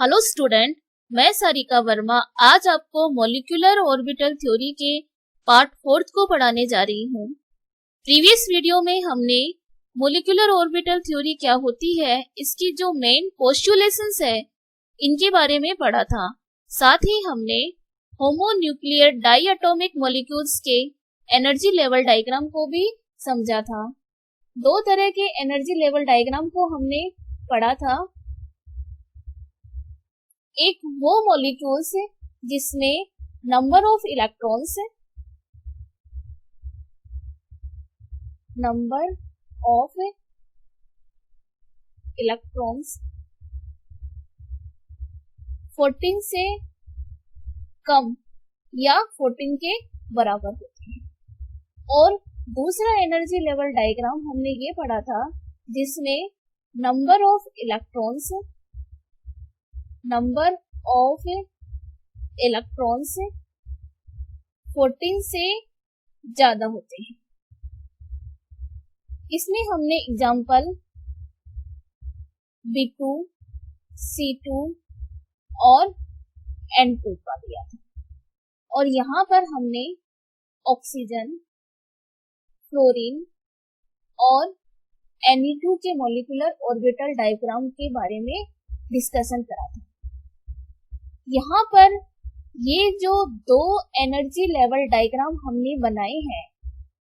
Hello student, मैं सारिका वर्मा आज आपको मॉलिक्यूलर ऑर्बिटल थ्योरी के पार्ट 4 को पढ़ाने जा रही हूँ। प्रीवियस वीडियो में हमने मॉलिक्यूलर ऑर्बिटल थ्योरी क्या होती है, इसकी जो मेन पोस्टुलेशंस है, इनके बारे में पढ़ा था। साथ ही हमने होमोन्यूक्लियर डाइएटॉमिक मॉलिक्यूल्स के एनर्जी लेवल डायग्राम को भी समझा था। दो तरह के एनर्जी लेवल डायग्राम को हमने पढ़ा था। एक वो मॉलिक्यूल्स है जिसमें नंबर ऑफ इलेक्ट्रॉन्स है, नंबर ऑफ इलेक्ट्रॉन्स 14 से कम या 14 के बराबर होते हैं। और दूसरा एनर्जी लेवल डायग्राम हमने ये पढ़ा था जिसमें नंबर ऑफ इलेक्ट्रॉन्स 14 से ज्यादा होते हैं। इसमें हमने एग्जाम्पल B2, C2 और N2 का दिया था। और यहाँ पर हमने ऑक्सीजन, फ्लोरीन और Ne2 के मॉलिक्यूलर ऑर्बिटल डायग्राम के बारे में डिस्कशन करा था। यहाँ पर ये जो दो एनर्जी लेवल डायग्राम हमने बनाए हैं,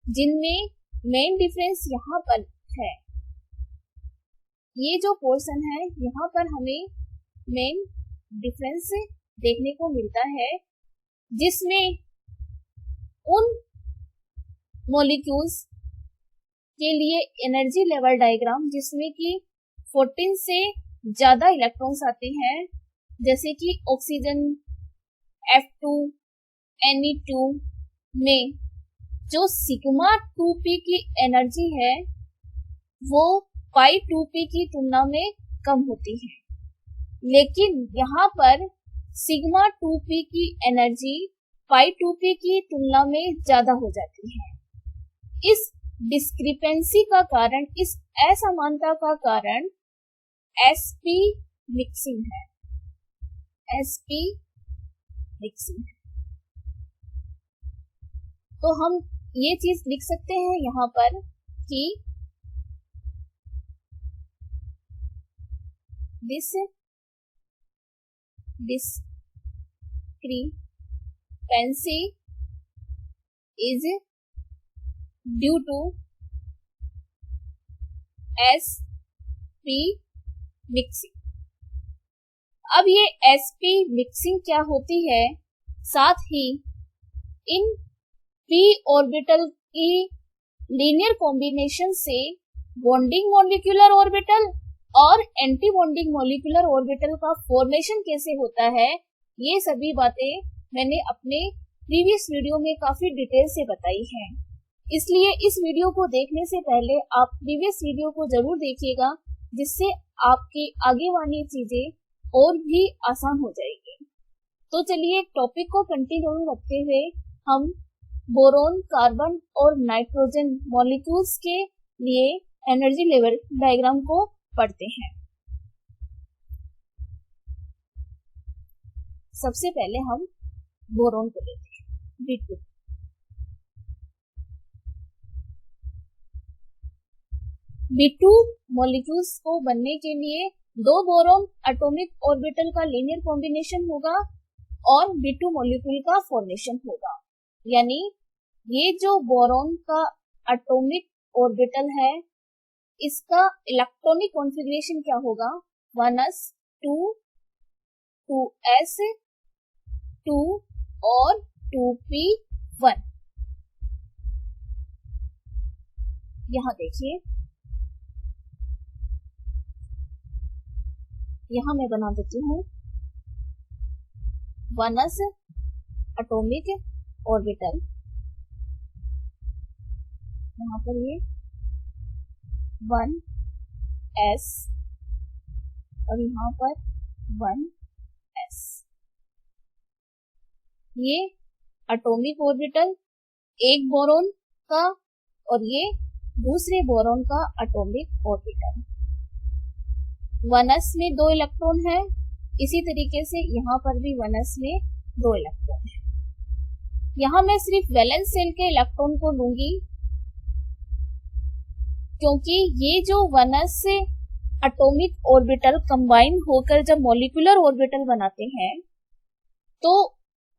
जिनमें मेन डिफरेंस यहाँ पर है, ये जो पोर्शन है यहाँ पर हमें मेन डिफरेंस देखने को मिलता है, जिसमें उन मॉलिक्यूल्स के लिए एनर्जी लेवल डायग्राम जिसमें कि 14 से ज्यादा इलेक्ट्रॉन्स आते हैं, जैसे कि ऑक्सीजन F2, Ne2 में जो सिग्मा 2p की एनर्जी है वो पाई 2p की तुलना में कम होती है, लेकिन यहाँ पर सिग्मा 2p की एनर्जी पाई 2p की तुलना में ज्यादा हो जाती है। इस डिस्क्रिपेंसी का कारण, इस असमानता का कारण sp मिक्सिंग है। sp मिक्सिंग है। तो हम ये चीज लिख सकते हैं यहाँ पर कि this discrepancy is due to sp mixing. अब ये sp मिक्सिंग क्या होती है, साथ ही इन p ऑर्बिटल की लीनियर कॉम्बिनेशन से बॉन्डिंग मॉलिक्यूलर ऑर्बिटल और एंटी बॉन्डिंग मॉलिक्यूलर ऑर्बिटल का फॉर्मेशन कैसे होता है, ये सभी बातें मैंने अपने प्रीवियस वीडियो में काफी डिटेल से बताई हैं। इसलिए इस वीडियो को देखने से पहले आप प्रीवियस वीडियो को जरूर देखिएगा, जिससे आपकी आगे वाली चीजें और भी आसान हो जाएगी। तो चलिए टॉपिक को कंटिन्यू रखते हुए हम बोरोन, कार्बन और नाइट्रोजन मॉलिक्यूल्स के लिए एनर्जी लेवल डायग्राम को पढ़ते हैं। सबसे पहले हम बोरोन को लेते हैं, B2। B2 मॉलिक्यूल्स को बनने के लिए दो बोरोन एटॉमिक ऑर्बिटल का लीनियर कॉम्बिनेशन होगा और B2 मॉलिक्यूल का फॉर्मेशन होगा। यानी ये जो बोरोन का एटॉमिक ऑर्बिटल है, इसका इलेक्ट्रॉनिक कॉन्फ़िगरेशन क्या होगा, 1s2 2s 2 और 2p1। यहाँ देखिए, यहाँ मैं बना देती हूँ 1s एटॉमिक ऑर्बिटल, यहाँ पर ये 1s और यहाँ पर 1s। ये एटॉमिक ऑर्बिटल एक बोरोन का और ये दूसरे बोरोन का एटॉमिक ऑर्बिटल। 1s में 2 इलेक्ट्रॉन है, इसी तरीके से यहाँ पर भी 1s में 2 इलेक्ट्रॉन है। यहाँ मैं सिर्फ वैलेंस शेल के इलेक्ट्रॉन को लूंगी, क्योंकि ये जो 1s एटॉमिक ऑर्बिटल कंबाइन होकर जब मॉलिक्यूलर ऑर्बिटल बनाते हैं तो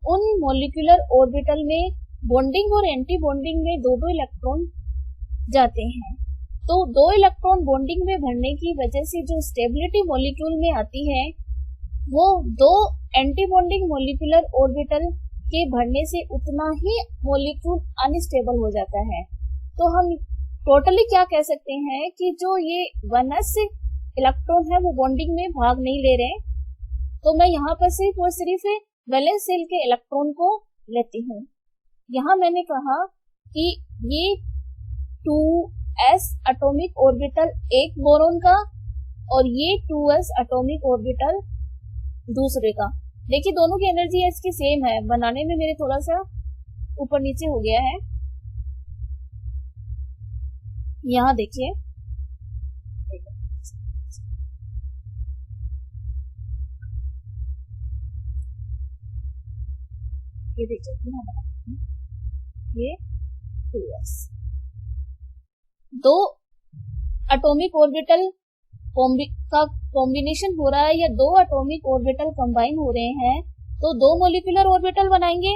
उन मॉलिक्यूलर ऑर्बिटल में बॉन्डिंग और एंटी बॉन्डिंग में 2-2 इलेक्ट्रॉन जाते हैं। तो 2 इलेक्ट्रॉन बॉन्डिंग में भरने की वजह से जो स्टेबिलिटी मॉलिक्यूल में आती है वो 2 एंटी बॉन्डिंग मॉलिक्यूलर ऑर्बिटल के भरने से उतना ही मॉलिक्यूल अनस्टेबल हो जाता है। तो हम टोटली क्या कह सकते हैं कि जो ये 1s इलेक्ट्रॉन है वो बॉन्डिंग में भाग नहीं ले रहे। तो मैं यहाँ पर सिर्फ और सिर्फ वैलेंस शेल के इलेक्ट्रॉन को लेती हूँ। यहाँ मैंने कहा कि ये 2s एटॉमिक ऑर्बिटल एक बोरॉन का और ये 2s एटॉमिक ऑर्बिटल दूसरे का। देखिए दोनों की एनर्जी इसकी सेम है, बनाने में मेरे थोड़ा सा ऊपर नीचे हो गया है। यहाँ देखिए ये देखिए ये 2s 2 एटॉमिक ऑर्बिटल का कॉम्बिनेशन हो रहा है या 2 एटॉमिक ऑर्बिटल कंबाइन हो रहे हैं तो 2 मॉलिक्यूलर ऑर्बिटल बनाएंगे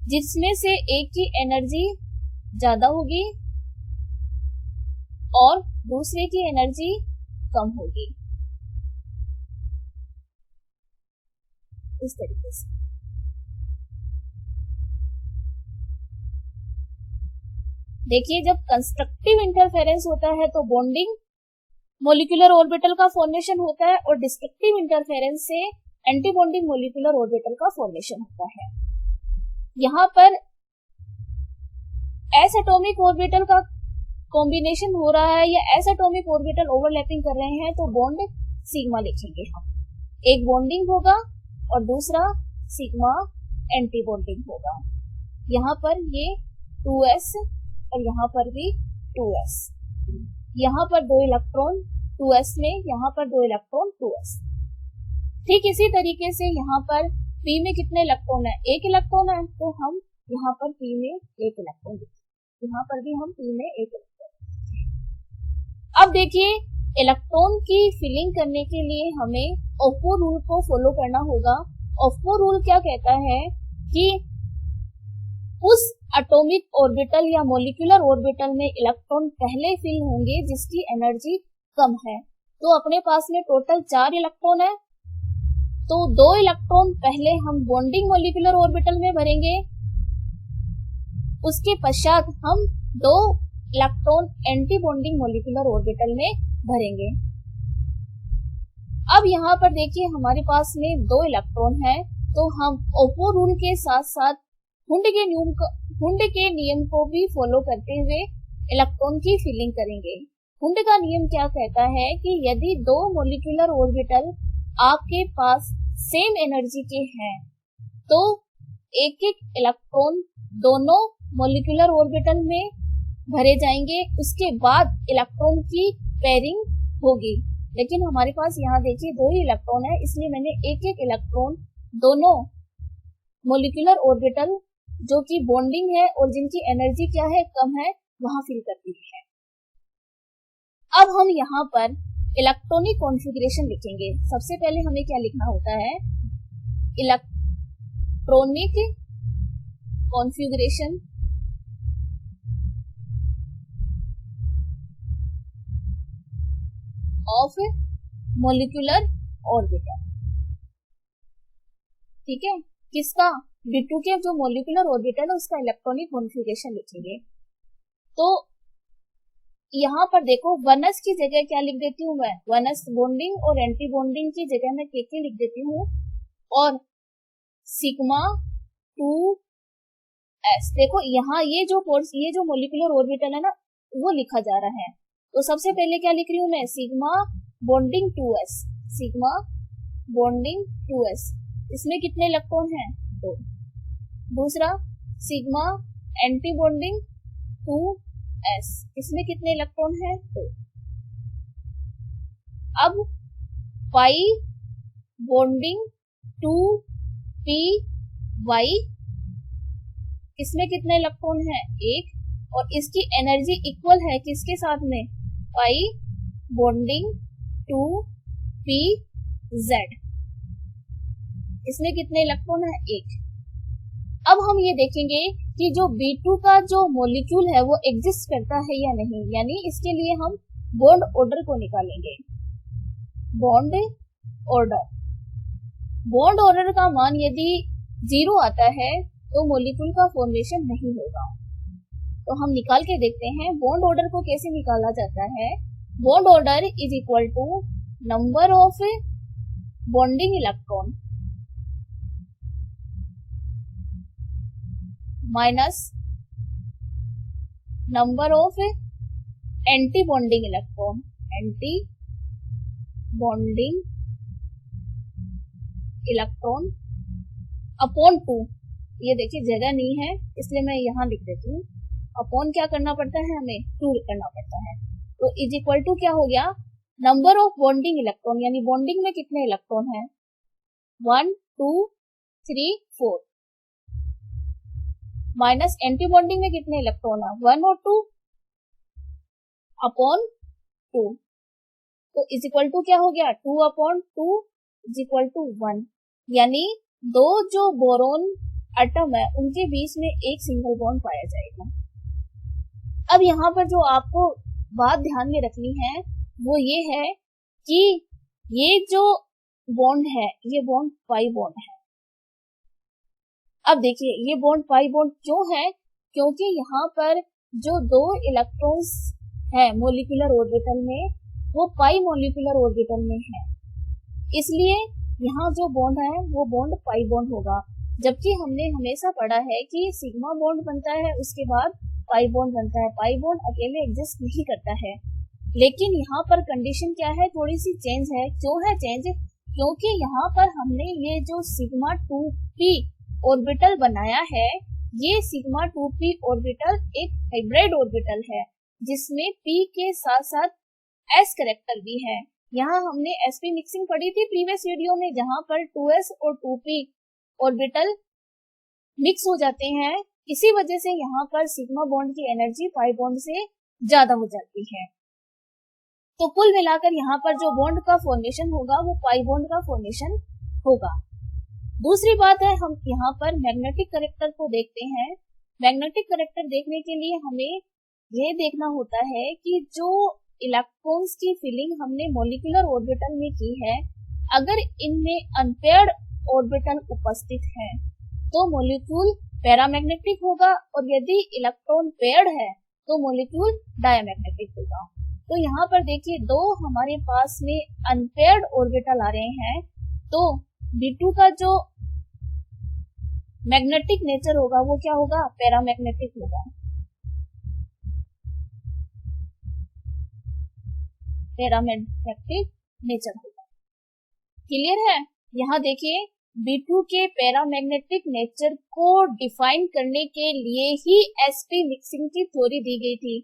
जिसमें से एक की एनर्जी ज्यादा होगी और दूसरे की एनर्जी कम होगी। इस तरीके से देखिए जब कंस्ट्रक्टिव इंटरफेरेंस होता है तो बॉन्डिंग मॉलिक्यूलर ऑर्बिटल का फॉर्मेशन होता है और डिस्ट्रक्टिव इंटरफेरेंस से एंटी बॉन्डिंग मॉलिक्यूलर ऑर्बिटल का फॉर्मेशन होता है। यहाँ पर एस एटॉमिक ऑर्बिटल का कॉम्बिनेशन हो रहा है या एस एटॉमिक ऑर्बिटल ओवरलैपिंग कर रहे हैं तो बॉन्ड सिग्मा लिखेंगे हम। एक बॉन्डिंग होगा और दूसरा सिग्मा एंटी बॉन्डिंग होगा। यहाँ पर ये 2s और यहाँ पर भी 2s, यहाँ पर 2 इलेक्ट्रॉन 2s में, यहाँ पर 2 इलेक्ट्रॉन 2s। ठीक इसी तरीके से यहाँ पर p में कितने इलेक्ट्रॉन है? 1 इलेक्ट्रॉन है तो हम यहाँ पर p में 1 इलेक्ट्रॉन लिखेंगे। यहाँ पर भी हम p में 1 इलेक्ट्रॉन। अब देखिए इलेक्ट्रॉन की फिलिंग करने के लिए हमें ऑफबो रूल को फॉलो करना होगा। ऑफबो रूल क्या कहता है कि उस एटॉमिक ऑर्बिटल या मॉलिक्यूलर ऑर्बिटल में इलेक्ट्रॉन पहले फिल होंगे जिसकी एनर्जी कम है। तो अपने पास में टोटल 4 इलेक्ट्रॉन है तो 2 इलेक्ट्रॉन पहले हम बॉन्डिंग मॉलिक्यूलर ऑर्बिटल में भरेंगे, उसके पश्चात हम 2 electron anti bonding molecular orbital में भरेंगे। अब यहाँ पर देखिए हमारे पास में 2 इलेक्ट्रॉन है तो हम ऑफबो रूल के साथ साथ हुंड के नियम को भी फॉलो करते हुए इलेक्ट्रॉन की फिलिंग करेंगे। हुंड का नियम क्या कहता है कि यदि 2 मॉलिक्यूलर ऑर्बिटल आपके पास सेम एनर्जी के हैं तो एक एक इलेक्ट्रॉन दोनों मॉलिक्यूलर ऑर्बिटल में भरे जाएंगे, उसके बाद इलेक्ट्रॉन की पेयरिंग होगी। लेकिन हमारे पास यहाँ देखिए 2 ही इलेक्ट्रॉन है इसलिए मैंने एक एक इलेक्ट्रॉन दोनों मॉलिक्यूलर ऑर्बिटल जो कि बॉन्डिंग है और जिनकी एनर्जी क्या है कम है वहां फिल कर दी है। अब हम यहाँ पर इलेक्ट्रॉनिक कॉन्फ़िगरेशन लिखेंगे। सबसे पहले हमें क्या लिखना होता है? Electronic configuration of molecular orbital. ठीक है, किसका? B2 के जो मॉलिक्यूलर ऑर्बिटल है उसका इलेक्ट्रॉनिक कॉन्फ़िगरेशन लिखेंगे। तो यहाँ पर देखो 1s की जगह क्या लिख देती हूँ मैं? 1s बॉन्डिंग और एंटी बॉन्डिंग की जगह मैं के लिख देती हूँ और सिग्मा 2s। देखो यहाँ ये जो मॉलिक्यूलर ऑर्बिटल है ना वो लिखा जा रहा है। तो सबसे पहले क्या लिख रही हूँ मैं? Sigma bonding 2s, sigma bonding 2s। इसमें कितने इलेक्ट्रॉन हैं? 2। दूसरा सिग्मा एंटी बॉन्डिंग 2s, इसमें कितने इलेक्ट्रॉन हैं? 2। अब pi bonding two p y, इसमें कितने इलेक्ट्रॉन है? एक, और इसकी एनर्जी इक्वल है किसके साथ में? Pi bonding two p z, इसमें कितने इलेक्ट्रॉन है? एक। अब हम ये देखेंगे कि जो B2 का जो मॉलिक्यूल है वो एग्जिस्ट करता है या नहीं, यानी इसके लिए हम बॉन्ड ऑर्डर को निकालेंगे। बॉन्ड ऑर्डर, बॉन्ड ऑर्डर का मान यदि 0 आता है तो मॉलिक्यूल का फॉर्मेशन नहीं होगा। तो हम निकाल के देखते हैं बॉन्ड ऑर्डर को कैसे निकाला जाता है। Bond order is equal to number of bonding electron minus number of anti bonding electron, anti bonding electron upon 2। ये देखिए जगह नहीं है इसलिए मैं यहाँ लिख देती हूँ। अपॉन क्या करना पड़ता है हमें? 2 करना पड़ता है। तो इज इक्वल टू क्या हो गया? नंबर ऑफ बॉन्डिंग इलेक्ट्रॉन, यानी बॉन्डिंग में कितने इलेक्ट्रॉन है? 1 2 3 4, माइनस एंटी बॉन्डिंग में कितने इलेक्ट्रॉन है? 1 और 2 अपॉन 2। तो इज इक्वल टू क्या हो गया? 2 अपॉन 2 इज इक्वल टू 1, यानी दो जो बोरोन एटम है उनके बीच में एक सिंगल बॉन्ड पाया जाएगा। अब यहाँ पर जो आपको बात ध्यान में रखनी है वो ये है कि ये जो बॉन्ड है ये बॉन्ड पाई बॉन्ड है। अब देखिए ये बॉन्ड पाई बॉन्ड क्यों है? क्योंकि यहाँ पर जो दो इलेक्ट्रॉन्स है मोलिकुलर ऑर्बिटल में वो पाई मोलिकुलर ऑर्बिटल में है, इसलिए यहाँ जो बॉन्ड है वो बॉन्ड पाई बॉन्ड होगा। जबकि हमने हमेशा पढ़ा है कि सिग्मा बॉन्ड बनता है उसके बाद पाई बॉन्ड बनता है, पाई बॉन्ड अकेले एग्जिस्ट नहीं करता है। लेकिन यहाँ पर कंडीशन क्या है? थोड़ी सी चेंज है। क्यों है चेंज? क्योंकि यहाँ पर हमने ये जो सिग्मा 2p ऑर्बिटल बनाया है, ये सिग्मा 2p ऑर्बिटल एक हाइब्रिड ऑर्बिटल है जिसमें p के साथ साथ s कैरेक्टर भी है। यहाँ हमने sp मिक्सिंग पढ़ी थी प्रीवियस वीडियो में, जहाँ पर 2s और 2p ऑर्बिटल मिक्स हो जाते हैं। इसी वजह से यहाँ पर सिग्मा बॉन्ड की एनर्जी पाई बॉन्ड से ज्यादा हो जाती है। तो कुल मिलाकर यहाँ पर जो बॉन्ड का फॉर्मेशन होगा वो पाई बॉन्ड का फॉर्मेशन होगा। दूसरी बात है, हम यहाँ पर मैग्नेटिक कैरेक्टर को देखते हैं। मैग्नेटिक कैरेक्टर देखने के लिए हमें यह देखना होता है कि जो इलेक्ट्रॉन्स की फिलिंग हमने मॉलिक्यूलर ऑर्बिटल में की है, अगर इनमें अनपेयर्ड ऑर्बिटल उपस्थित है तो मॉलिक्यूल पैरामैग्नेटिक होगा, और यदि इलेक्ट्रॉन पेयर्ड है तो मॉलिक्यूल डायमैग्नेटिक होगा। तो यहाँ पर देखिए दो हमारे पास में अनपेयर्ड ऑर्बिटल आ रहे हैं, तो B2 का जो मैग्नेटिक नेचर होगा वो क्या होगा? पैरामैग्नेटिक होगा। पैरामैग्नेटिक नेचर होगा। क्लियर है? यहाँ देखिए B2 के पैरामैग्नेटिक नेचर को डिफाइन करने के लिए ही sp मिक्सिंग की थ्योरी दी गई थी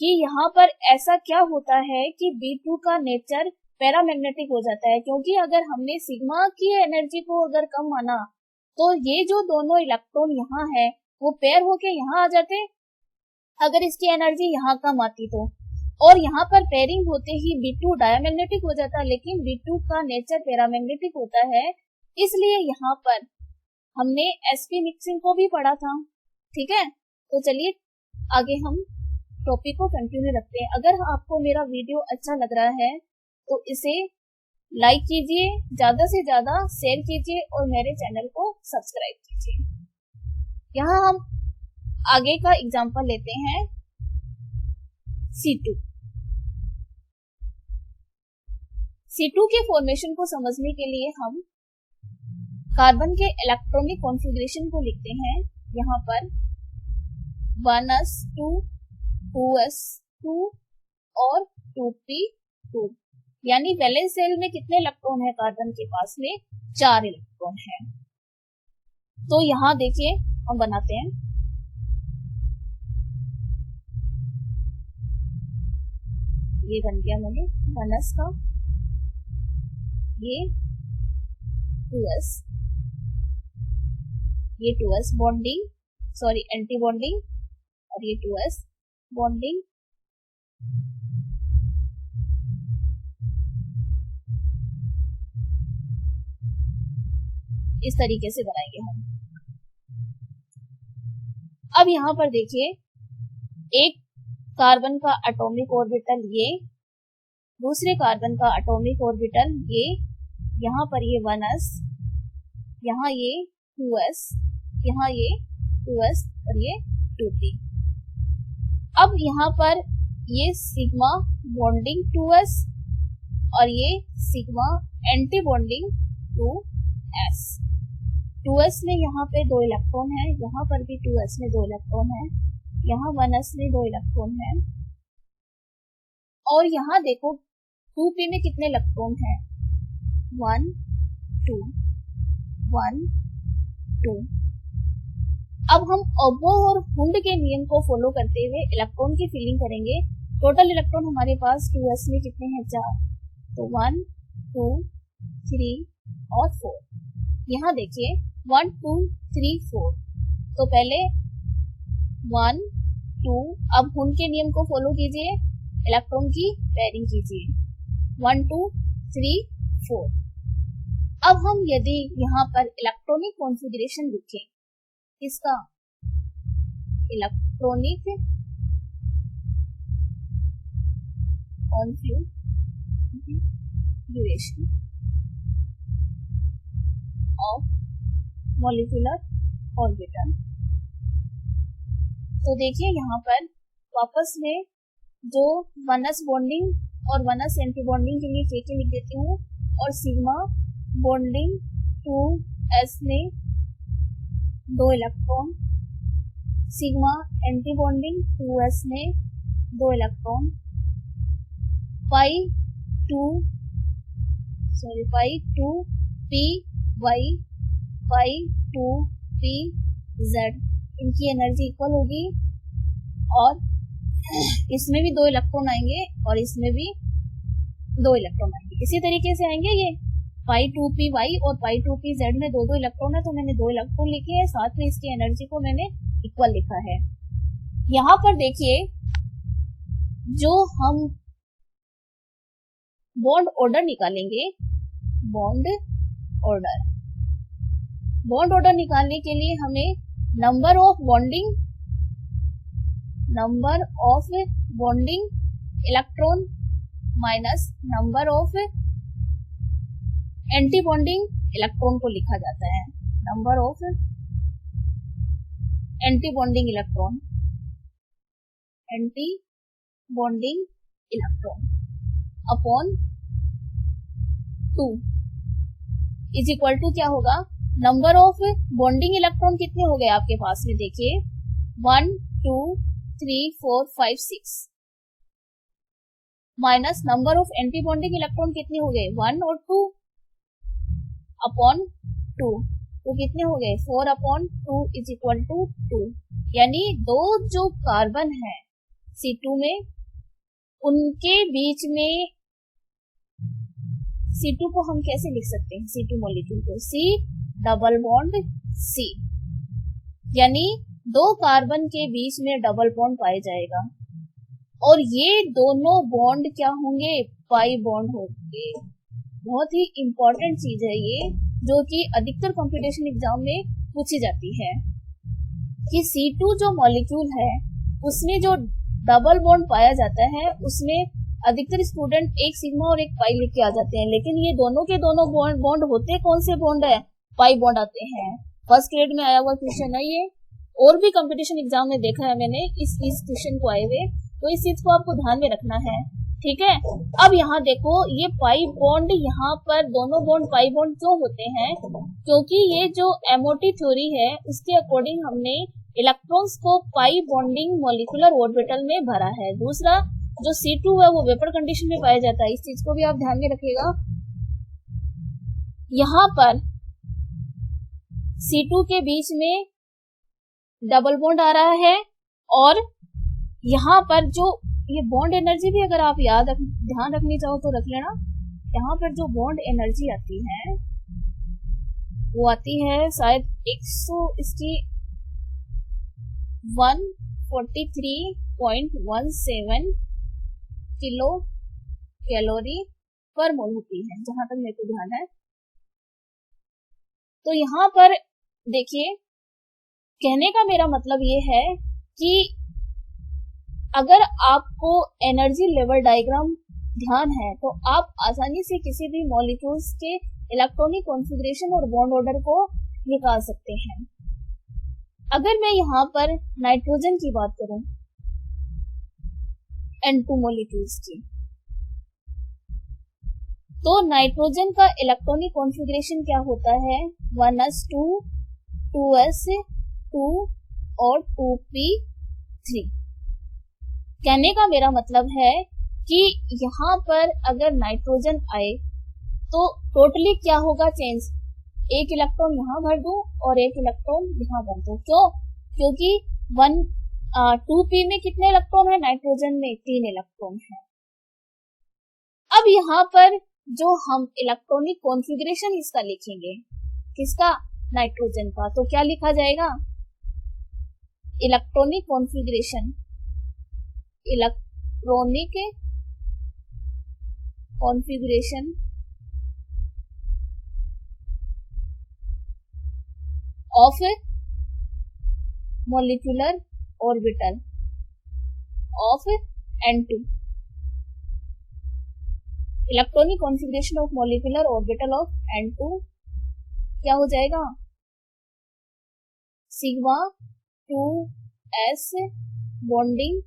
कि यहाँ पर ऐसा क्या होता है कि B2 का नेचर पैरामैग्नेटिक हो जाता है, क्योंकि अगर हमने सिग्मा की एनर्जी को अगर कम माना तो ये जो दोनों इलेक्ट्रॉन यहाँ है वो पेयर होके यहाँ आ जाते, अगर इसकी एनर्जी यहाँ कम आती तो, और यहाँ पर पेयरिंग होते ही B2 डायमैग्नेटिक हो जाता, लेकिन B2 का नेचर पैरामैग्नेटिक होता है, इसलिए यहाँ पर हमने sp मिक्सिंग को भी पढ़ा था। ठीक है, तो चलिए आगे हम टॉपिक को कंटिन्यू रखते हैं। अगर आपको मेरा वीडियो अच्छा लग रहा है तो इसे लाइक कीजिए, ज्यादा से ज्यादा शेयर कीजिए और मेरे चैनल को सब्सक्राइब कीजिए। यहाँ हम आगे का एग्जांपल लेते हैं C2। C2 के फॉर्मेशन को समझने के लिए हम कार्बन के इलेक्ट्रॉनिक कॉन्फ़िगरेशन को लिखते हैं। यहाँ पर 1s2 2s2 और 2p2, यानी वैलेंस शेल में कितने इलेक्ट्रॉन है? कार्बन के पास में 4 इलेक्ट्रॉन है। तो यहाँ देखिए हम बनाते हैं, ये बन गया मैंने 1s का, ये 2s, ये 2s bonding, sorry anti bonding, और ये 2s बॉन्डिंग। इस तरीके से बनाएंगे हम। अब यहाँ पर देखिए, एक कार्बन का एटॉमिक ऑर्बिटल ये, दूसरे कार्बन का एटॉमिक ऑर्बिटल ये, यहाँ पर ये 1s, यहाँ ये 2s, यहाँ ये 2s और ये 2p। अब यहाँ पर ये सिग्मा बॉन्डिंग 2s और ये sigma anti bonding 2s। 2s में यहाँ पे 2 इलेक्ट्रॉन है, यहाँ पर भी 2s में 2 इलेक्ट्रॉन है, यहाँ 1s में 2 इलेक्ट्रॉन है, और यहाँ देखो 2p में कितने इलेक्ट्रॉन है, 1 2 1 2। अब हम अबो और हुंड के नियम को फॉलो करते हुए इलेक्ट्रॉन की फिलिंग करेंगे। टोटल इलेक्ट्रॉन हमारे पास 2s में कितने हैं, 4, तो 1 2 3 और 4। यहाँ देखिए 1 2 3 4, तो पहले 1 2, अब हुंड के नियम को फॉलो कीजिए, इलेक्ट्रॉन की पेयरिंग कीजिए, 1 2 3 4। अब हम यदि यहाँ पर इलेक्ट्रॉनिक कॉन्फ़िगरेशन लिखें, इसका electronic configuration of molecular orbital, तो देखिए यहाँ पर वापस में जो 1s बॉन्डिंग और 1s एंटी बॉन्डिंग के लिए के लिख देती हूँ, और सिग्मा बॉन्डिंग 2s में 2 electron, sigma anti bonding 2s में 2 इलेक्ट्रॉन, पाई 2 p y पाई 2 p z, इनकी एनर्जी इक्वल होगी, और इसमें भी 2 इलेक्ट्रॉन आएंगे और इसमें भी 2 इलेक्ट्रॉन आएंगे। इसी तरीके से आएंगे ये पाई 2p y और पाई 2p z में 2 इलेक्ट्रॉन है, तो मैंने 2 इलेक्ट्रॉन लिखे हैं, साथ में इसकी एनर्जी को मैंने इक्वल लिखा है। यहाँ पर देखिए, जो हम बॉन्ड ऑर्डर निकालेंगे, बॉन्ड ऑर्डर निकालने के लिए हमें number of bonding electron minus number of anti bonding electron को लिखा जाता है। Number of anti bonding electron upon 2 is equal to क्या होगा, नंबर ऑफ बॉन्डिंग इलेक्ट्रॉन कितने हो गए आपके पास में, देखिए 1 2 3 4 5 6, minus number of anti bonding electron कितने हो गए, 1 और 2 अपॉन 2, तो कितने हो गए 4 अपॉन 2 इज इक्वल टू 2। यानी दो जो कार्बन है C2 में, उनके बीच में C2 को हम कैसे लिख सकते हैं, C2 मॉलिक्यूल को C डबल बॉन्ड C, यानी 2 कार्बन के बीच में डबल बॉन्ड पाया जाएगा, और ये दोनों बॉन्ड क्या होंगे, पाई बॉन्ड होंगे। बहुत ही इंपॉर्टेंट चीज है ये, जो कि अधिकतर कंप्यूटेशन एग्जाम में पूछी जाती है, कि C2 जो मॉलिक्यूल है उसमें जो डबल बॉन्ड पाया जाता है, उसमें अधिकतर स्टूडेंट एक सिग्मा और एक पाई लिख के आ जाते हैं, लेकिन ये दोनों के दोनों बॉन्ड होते कौन से बॉन्ड है, पाई बॉन्ड आते हैं। फर्स्ट ग्रेड में आया हुआ क्वेश्चन है ये, और भी कंपटीशन एग्जाम में देखा है मैंने इस क्वेश्चन को आए हुए, तो इस चीज को आपको ध्यान में रखना है, ठीक है। अब यहाँ देखो, ये पाई बॉन्ड, यहाँ पर दोनों बॉन्ड पाई बॉन्ड क्यों होते हैं, क्योंकि ये जो एमओटी थ्योरी है उसके अकॉर्डिंग हमने इलेक्ट्रॉन्स को पाई बॉन्डिंग मॉलिक्यूलर ऑर्बिटल में भरा है। दूसरा जो C2 है वो वेपर कंडीशन में पाया जाता है, इस चीज को भी आप ध्यान में रखिएगा। यहाँ पर C2 के बीच में डबल बॉन्ड आ रहा है, और यहाँ पर जो ये बॉन्ड एनर्जी भी अगर आप ध्यान रखनी चाहो तो रख लेना, यहाँ पर जो बॉन्ड एनर्जी आती है वो आती है शायद 143.17 किलो कैलोरी पर मोल होती है, जहां तक मेरे को ध्यान है। तो यहाँ पर देखिए, कहने का मेरा मतलब ये है कि अगर आपको एनर्जी लेवल डायग्राम ध्यान है तो आप आसानी से किसी भी मॉलिक्यूल्स के इलेक्ट्रॉनिक कॉन्फ़िगरेशन और बॉन्ड ऑर्डर को निकाल सकते हैं। अगर मैं यहाँ पर नाइट्रोजन की बात करूं, N2 मॉलिक्यूल्स की, तो नाइट्रोजन का इलेक्ट्रॉनिक कॉन्फ़िगरेशन क्या होता है? 1s2, 2s2 और 2p3। कहने का मेरा मतलब है कि यहाँ पर अगर नाइट्रोजन आए तो टोटली क्या होगा चेंज? एक इलेक्ट्रॉन यहाँ भर दूं और एक इलेक्ट्रॉन यहाँ भर दूं। क्यों? क्योंकि 2p में कितने इलेक्ट्रॉन है? नाइट्रोजन में 3 इलेक्ट्रॉन है। अब यहाँ पर जो हम इलेक्ट्रॉनिक कॉन्फ़िगरेशन इसका लिखेंगे, किसका? नाइट्रोजन का, तो क्या लिखा जाएगा? Electronic configuration of molecular orbital of N2। Electronic configuration of molecular orbital of N2 क्या हो जाएगा? सिग्मा 2s बॉन्डिंग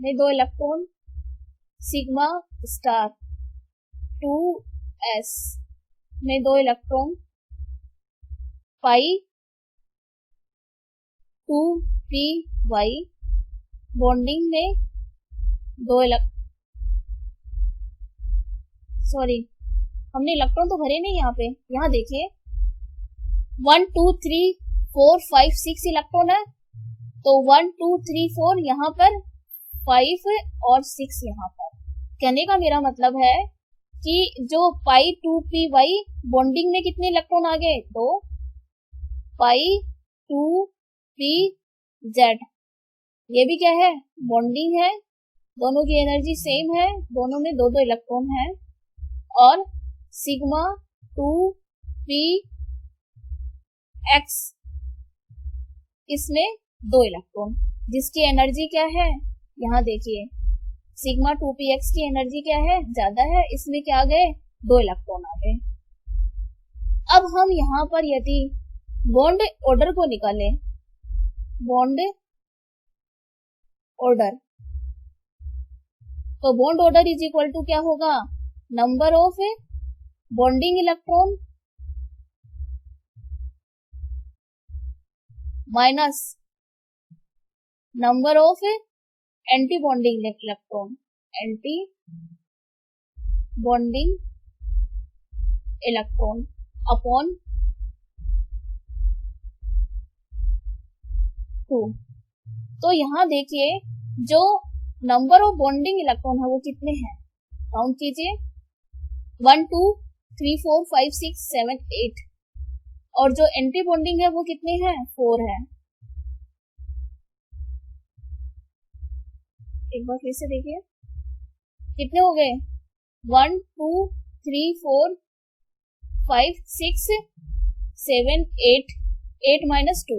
में 2 इलेक्ट्रॉन, सिग्मा स्टार 2s में 2 इलेक्ट्रॉन, पाई 2py बॉन्डिंग में 2 हमने इलेक्ट्रॉन तो भरे नहीं यहाँ पे। यहाँ देखिए 1 2 3 4 5 6 इलेक्ट्रॉन है, तो 1 2 3 4 यहाँ पर, 5 और 6 यहाँ पर। कहने का मेरा मतलब है कि जो पाई 2py बॉन्डिंग में कितने इलेक्ट्रॉन आ गए? 2। पाई 2pz ये भी क्या है? बॉन्डिंग है, दोनों की एनर्जी सेम है, दोनों में 2 इलेक्ट्रॉन है। और सिग्मा 2px इसमें 2 इलेक्ट्रॉन, जिसकी एनर्जी क्या है? यहाँ देखिए सिग्मा 2px की एनर्जी क्या है? ज्यादा है, इसमें क्या आ गए? 2 इलेक्ट्रॉन आ गए। अब हम यहाँ पर यदि बॉन्ड ऑर्डर को निकालें, बॉन्ड ऑर्डर, तो bond order is equal to क्या होगा? Number of bonding electron minus number of anti bonding electron, anti bonding electron upon 2। तो यहाँ देखिए जो नंबर ऑफ बॉन्डिंग इलेक्ट्रॉन है वो कितने हैं? काउंट कीजिए, 1 2 3 4 5 6 7 8, और जो एंटी बॉन्डिंग है वो कितने हैं? 4 है। एक बार फिर से देखिए कितने हो गए? 1 2 3 4 5 6 7 8, 8 माइनस 2।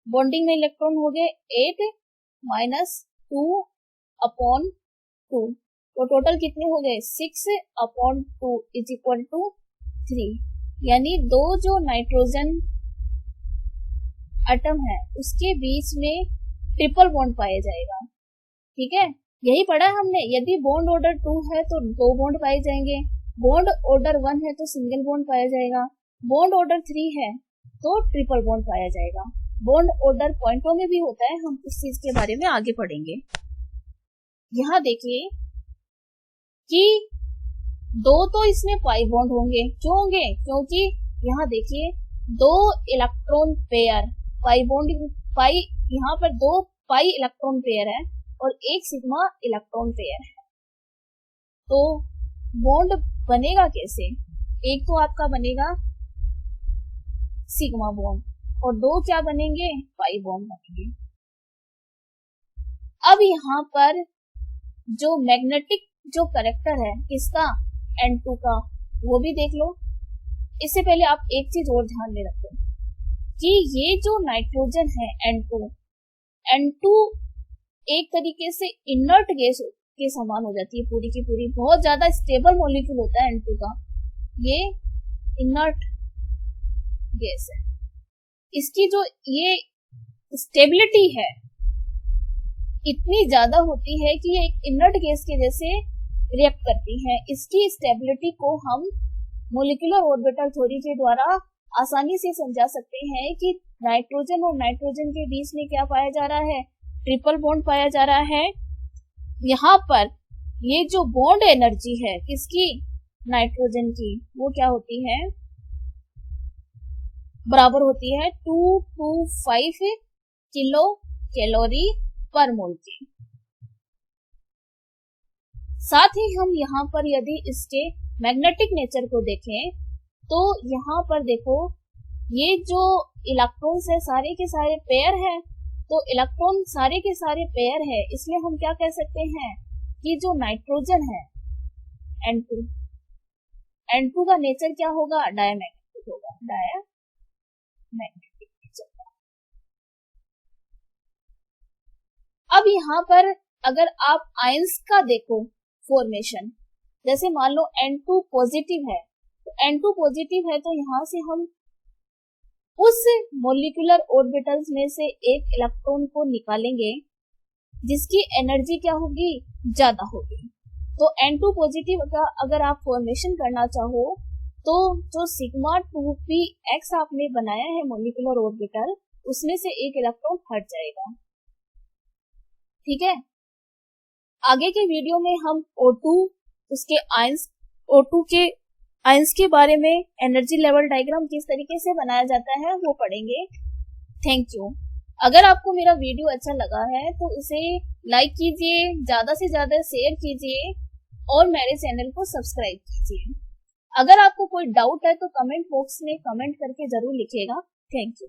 बॉन्डिंग में इलेक्ट्रॉन हो गए 8 माइनस 2 अपॉन 2, तो टोटल कितने हो गए? 6 अपॉन 2 इज इक्वल टू 3। यानी दो जो नाइट्रोजन एटम है उसके बीच में ट्रिपल बॉन्ड पाया जाएगा। ठीक है, यही पढ़ा है हमने। यदि बॉन्ड ऑर्डर 2 है तो 2 बॉन्ड पाए जाएंगे, बॉन्ड ऑर्डर 1 है तो सिंगल बॉन्ड पाया जाएगा, बॉन्ड ऑर्डर 3 है तो ट्रिपल बॉन्ड पाया जाएगा। बॉन्ड ऑर्डर पॉइंटों में भी होता है, हम इस चीज के बारे में आगे पढ़ेंगे। यहाँ देखिए कि 2 तो इसमें पाई बॉन्ड होंगे। क्यों होंगे? क्योंकि यहाँ देखिए 2 इलेक्ट्रॉन पेयर पाई बॉन्डिंग, पाई यहाँ पर 2 पाई इलेक्ट्रॉन पेयर है और एक सिग्मा इलेक्ट्रॉन पेयर है। तो बॉन्ड बनेगा कैसे? एक तो आपका बनेगा सिग्मा बॉन्ड और दो क्या बनेंगे? पाई बॉन्ड बनेंगे। अब यहाँ पर जो मैग्नेटिक जो कैरेक्टर है किसका? N2 का, वो भी देख लो। इससे पहले आप एक चीज और ध्यान में रखो कि ये जो नाइट्रोजन है N2 एक तरीके से इनर्ट गैस के समान हो जाती है, पूरी की पूरी। बहुत ज्यादा स्टेबल मॉलिक्यूल होता है N2 का, ये इनर्ट गैस है। इसकी जो ये स्टेबिलिटी है इतनी ज्यादा होती है कि ये एक इनर्ट गैस के जैसे रिएक्ट करती है। इसकी स्टेबिलिटी को हम मॉलिक्यूलर ऑर्बिटल थ्योरी के द्वारा आसानी से समझा सकते हैं कि नाइट्रोजन और नाइट्रोजन के बीच में क्या पाया जा रहा है? ट्रिपल बॉन्ड पाया जा रहा है। यहाँ पर ये जो बॉन्ड एनर्जी है किसकी? नाइट्रोजन की, वो क्या होती है? बराबर होती है 225 किलो कैलोरी पर मोल की। साथ ही हम यहाँ पर यदि इसके मैग्नेटिक नेचर को देखें तो यहाँ पर देखो ये जो इलेक्ट्रॉन्स है सारे के सारे पेयर है। तो इलेक्ट्रॉन सारे के सारे पेयर है, इसलिए हम क्या कह सकते हैं कि जो नाइट्रोजन है N2 का नेचर क्या होगा? डायमैग्नेटिक होगा, डायमैग्नेटिक नेचर का। अब यहाँ पर अगर आप आयंस का देखो फॉर्मेशन, जैसे मान लो N2 पॉजिटिव है, तो N2 पॉजिटिव है तो यहाँ से हम उस मॉलिक्यूलर ऑर्बिटल्स में से एक इलेक्ट्रॉन को निकालेंगे जिसकी एनर्जी क्या होगी? ज्यादा होगी। तो N2 पॉजिटिव का अगर आप फॉर्मेशन करना चाहो तो जो सिग्मा 2px आपने बनाया है मॉलिक्यूलर ऑर्बिटल, उसमें से एक इलेक्ट्रॉन हट जाएगा। ठीक है, आगे के वीडियो में हम O2 उसके आयंस, O2 के आयंस के बारे में एनर्जी लेवल डायग्राम किस तरीके से बनाया जाता है वो पढ़ेंगे। Thank you. अगर आपको मेरा वीडियो अच्छा लगा है तो इसे लाइक कीजिए, ज्यादा से ज्यादा शेयर कीजिए और मेरे चैनल को सब्सक्राइब कीजिए। अगर आपको कोई डाउट है तो कमेंट बॉक्स में कमेंट करके जरूर लिखिएगा। Thank you.